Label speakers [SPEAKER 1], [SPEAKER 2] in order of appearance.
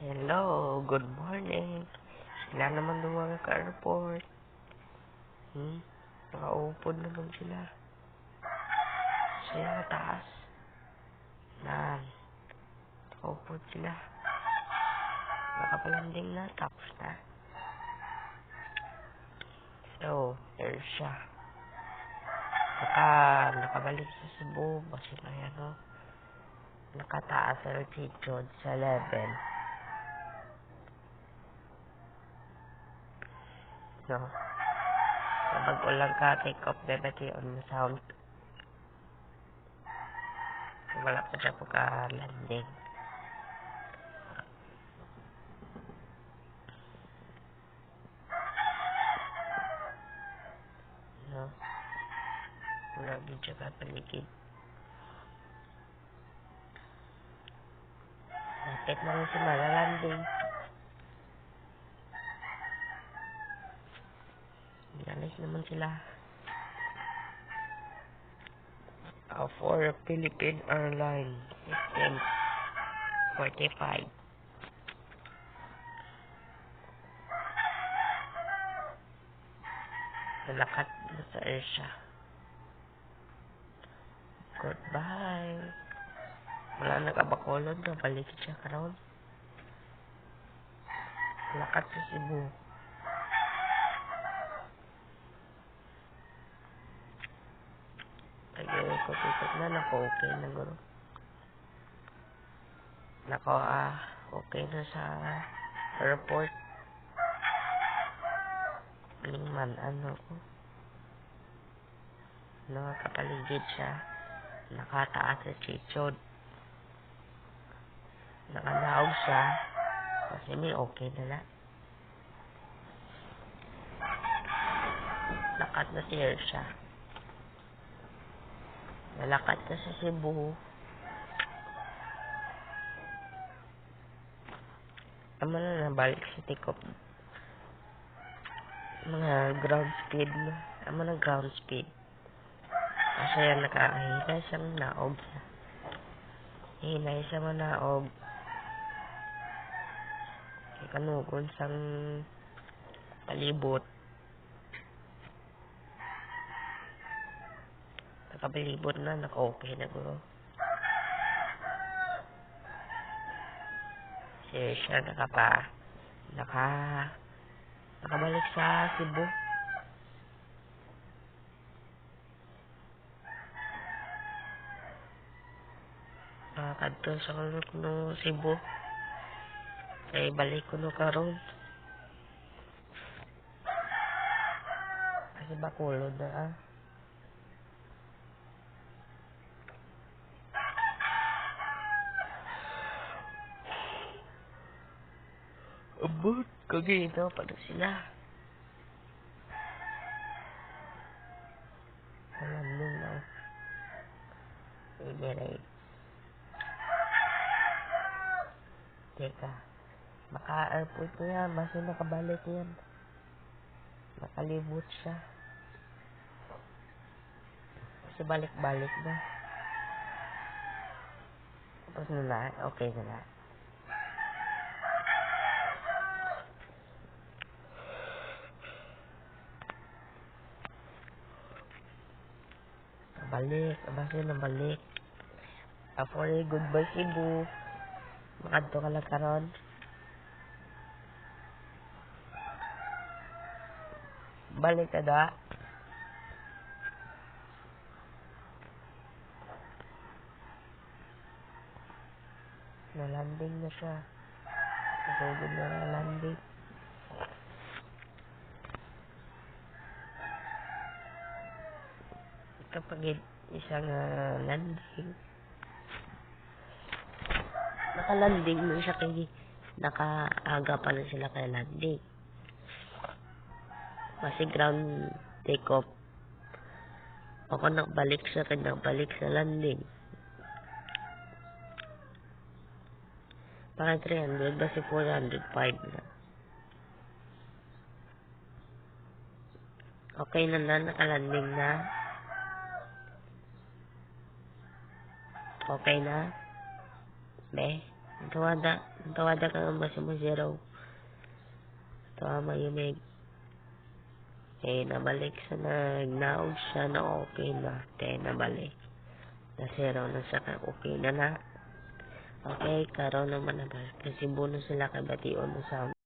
[SPEAKER 1] Hello, good morning. Sila naman mga ka-airport. Nakaupod naman sila. Saya na taas. Nakaupod sila. Nakapalanding na, tapos na. So, there siya. Nakabalik sa Cebu. Kasi nakataas sa altitude sa level. No? Kapag ulang ka, take off, bebeti on the sound. Wala pa siya pagka-landing. No? Wala din siya papaligid. Lapit na rin si Mala-landing. Inalis naman sila. For Philippine Airlines System 45. Nalakat na sa Asia. Goodbye. Wala nakabakolod na. Balik siya karon. Nalakat sa Cebu. Tagay ko ticket na. Okay na guro. Okay na sa airport. Lingman, ko. Nakakapaligid siya. Nakataas sa chichod. Nakalaog siya. Kasi may okay na lang. Lakat na si Ersha. Nalakat na sa Cebu. Ama na nabalik sa take-off. Mga ground speed. Ama na ground speed. Kasi yan nakahina siyang naog. Hinay siya manaog. Kanugon sang palibot. Nakapalibot na. Naka-okay na guro. Siya nakabalik sa Cebu. Kadto sa no Cebu. Kaya balik ko no karon. Kasi bakulod na Abot, kagito pa na sila. Alam mo na. Iberay. Teka. Maka-airport ko yan. Basta nakabalik yan. Nakalibot siya. Kasi balik-balik na. Tapos na. Okay na. Balik. Basta nabalik. For a goodbye Cebu. Makadto ka lang karon. Balik ka da. Nalanding na siya. Nasugod na landing. Kapag isang landing. Nakalanding na siya kay nakaaga pa na sila kay landing. Kasi ground take off. Ako nakabalik sa landing. Para 300 kasi 405 na. Okay na nakalanding na. Okay na. Be, ito Tawada ka nga ba si mo zero? Tawa mayumig. Eh, nabalik sa nagnaog siya na okay na. Kaya nabalik. Na zero na siya ka okay na na. Okay, karon naman na ba? Kasi bonus sila kabation mo sa